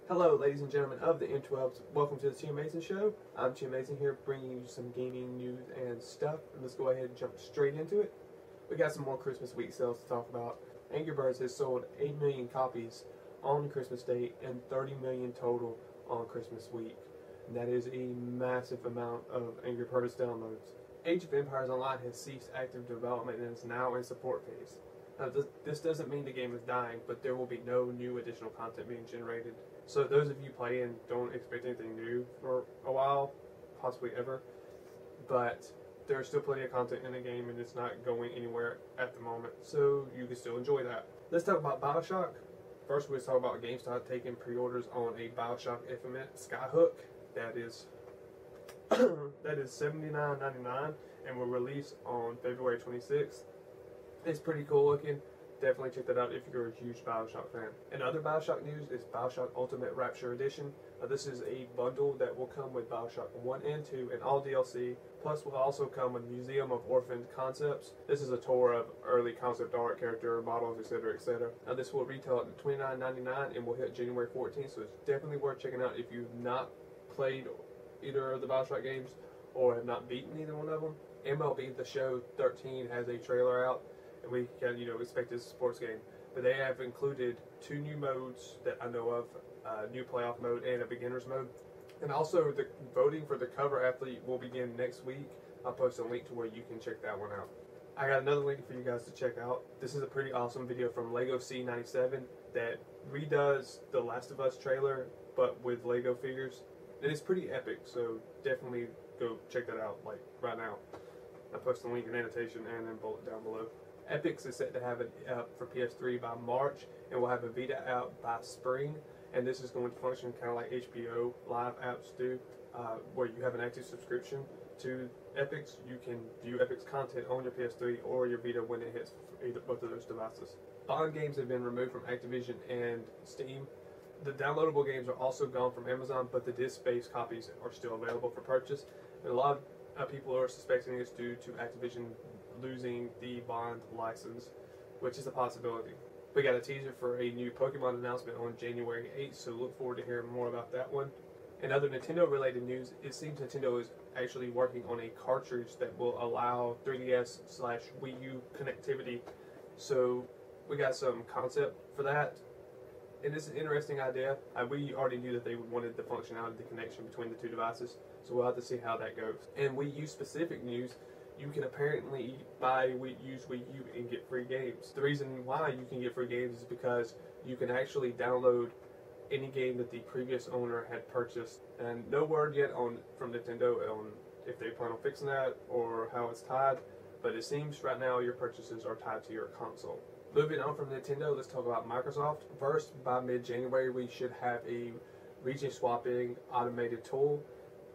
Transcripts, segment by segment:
Hello, ladies and gentlemen of the interwebs. Welcome to the Too Amazing Show. I'm Too Amazing here, bringing you some gaming news and stuff. And let's go ahead and jump straight into it. We got some more Christmas week sales to talk about. Angry Birds has sold 8 million copies on Christmas Day and 30 million total on Christmas week. And that is a massive amount of Angry Birds downloads. Age of Empires Online has ceased active development and is now in support phase. Now, this doesn't mean the game is dying, but there will be no new additional content being generated. So those of you playing, don't expect anything new for a while, possibly ever. But there's still plenty of content in the game and it's not going anywhere at the moment. So you can still enjoy that. Let's talk about Bioshock. First, let's talk about Gamestop taking pre-orders on a Bioshock Infinite Skyhook. That is $79.99 and will release on February 26th. It's pretty cool looking. Definitely check that out if you're a huge Bioshock fan. And other Bioshock news is Bioshock Ultimate Rapture Edition. This is a bundle that will come with Bioshock 1 and 2 and all DLC. Plus will also come with Museum of Orphaned Concepts. This is a tour of early concept art, character models, etc., etc. Now this will retail at $29.99 and will hit January 14th, so it's definitely worth checking out if you've not played either of the Bioshock games or have not beaten either one of them. MLB The Show 13 has a trailer out. And we can, expect this sports game. But they have included 2 new modes that I know of, new playoff mode and a beginner's mode. And also the voting for the cover athlete will begin next week. I'll post a link to where you can check that one out. I got another link for you guys to check out. This is a pretty awesome video from Lego C97 that redoes the Last of Us trailer, but with Lego figures. And it's pretty epic, so definitely go check that out, like, right now. I'll post the link in annotation and then bullet down below. EPIX is set to have it out for PS3 by March, and we'll have a Vita out by spring. And this is going to function kind of like HBO live apps do, where you have an active subscription to EPIX. You can view EPIX content on your PS3 or your Vita when it hits both of those devices. Bond games have been removed from Activision and Steam. The downloadable games are also gone from Amazon, but the disc-based copies are still available for purchase. And a lot of people are suspecting it's due to Activision losing the Bond license, which is a possibility. We got a teaser for a new Pokemon announcement on January 8th, so look forward to hearing more about that one. In other Nintendo related news, it seems Nintendo is actually working on a cartridge that will allow 3DS/WiiU connectivity. So we got some concept for that. And it's an interesting idea. We already knew that they wanted the functionality, the connection between the 2 devices, so we'll have to see how that goes. And WiiU specific news, you can apparently use WiiU and get free games. The reason why you can get free games is because you can actually download any game that the previous owner had purchased. And no word yet from Nintendo on if they plan on fixing that or how it's tied, but it seems right now your purchases are tied to your console. Moving on from Nintendo, let's talk about Microsoft. First, by mid-January, we should have a region swapping automated tool.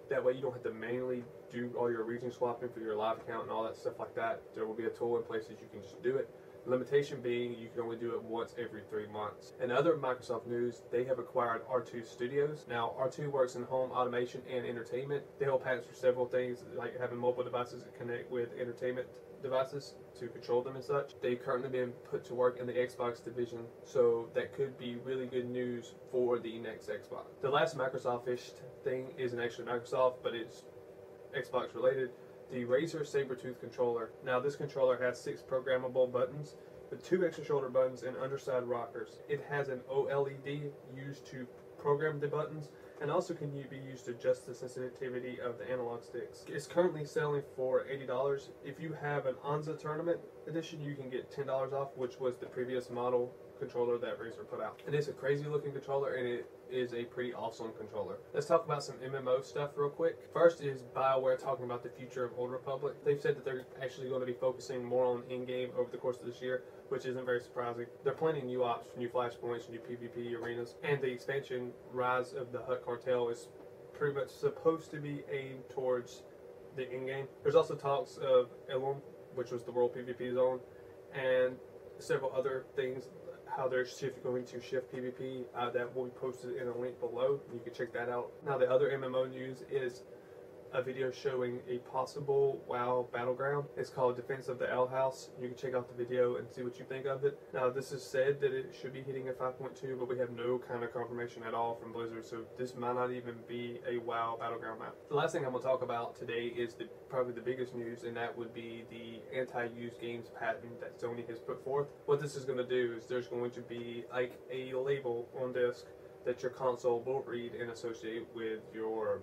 That way you don't have to manually do all your region swapping for your live account and all that stuff like that. There will be a tool in place that you can just do it. The limitation being you can only do it once every 3 months. In other Microsoft news, they have acquired R2 Studios. Now, R2 works in home automation and entertainment. They hold patents for several things, like having mobile devices that connect with entertainment devices to control them and such. They've currently been put to work in the Xbox division, so that could be really good news for the next Xbox. The last Microsoft-ish thing isn't actually Microsoft, but it's Xbox related. The Razer Sabertooth controller. Now this controller has 6 programmable buttons with 2 extra shoulder buttons and underside rockers. It has an OLED used to program the buttons and also can be used to adjust the sensitivity of the analog sticks. It's currently selling for $80. If you have an Anza Tournament edition, you can get $10 off, which was the previous model controller that Razer put out. And it's a crazy looking controller and it is a pretty awesome controller. Let's talk about some MMO stuff real quick. First is BioWare talking about the future of Old Republic. They've said that they're actually going to be focusing more on in-game over the course of this year, which isn't very surprising. They're planning new ops, new flashpoints, new PvP arenas, and the expansion Rise of the Hutt Cartel is pretty much supposed to be aimed towards the in-game. There's also talks of Elum, which was the World PvP Zone, and several other things, how they're going to shift PvP. That will be posted in a link below. You can check that out. Now the other MMO news is a video showing a possible WoW battleground. It's called Defense of the Alehouse. You can check out the video and see what you think of it. Now, this is said that it should be hitting at 5.2, but we have no kind of confirmation at all from Blizzard, so this might not even be a WoW battleground map. The last thing I'm going to talk about today is probably the biggest news, and that would be the anti-use games patent that Sony has put forth. What this is going to do is there's going to be like a label on disk that your console will read and associate with your,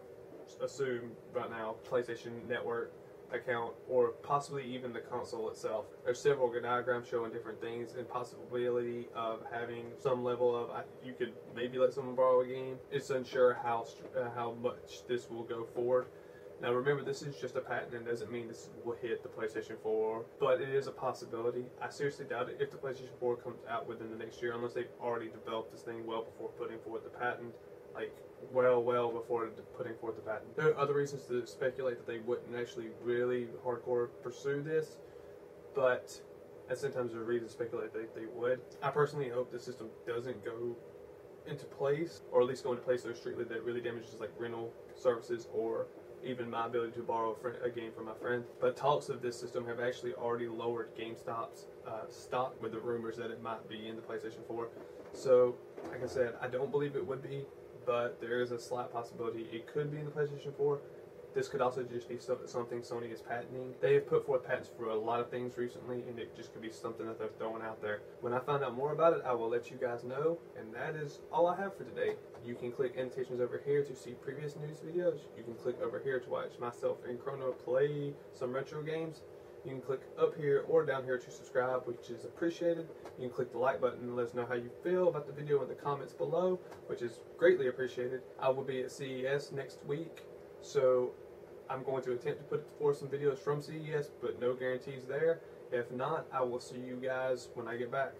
assume right now, PlayStation Network account, or possibly even the console itself. There's several diagrams showing different things and possibility of having some level of, you could maybe let someone borrow a game. It's unsure how much this will go forward. Now remember, this is just a patent and doesn't mean this will hit the PlayStation 4, but it is a possibility. I seriously doubt it if the PlayStation 4 comes out within the next year, unless they've already developed this thing well before putting forth the patent, like well before putting forth the patent. There are other reasons to speculate that they wouldn't actually really hardcore pursue this, but at the same time there's a reason to speculate that they would. I personally hope the system doesn't go into place, or at least go into place so strictly that it really damages like rental services or even my ability to borrow a game from my friend. But talks of this system have actually already lowered Gamestop's stock, with the rumors that it might be in the PlayStation 4. So, like I said, I don't believe it would be, but there is a slight possibility it could be in the PlayStation 4. This could also just be something Sony is patenting. They have put forth patents for a lot of things recently, and it just could be something that they're throwing out there. When I find out more about it, I will let you guys know, and that is all I have for today. You can click annotations over here to see previous news videos. You can click over here to watch myself and Chrono play some retro games. You can click up here or down here to subscribe, which is appreciated. You can click the like button and let us know how you feel about the video in the comments below, which is greatly appreciated. I will be at CES next week, so I'm going to attempt to put forth some videos from CES, but no guarantees there. If not, I will see you guys when I get back.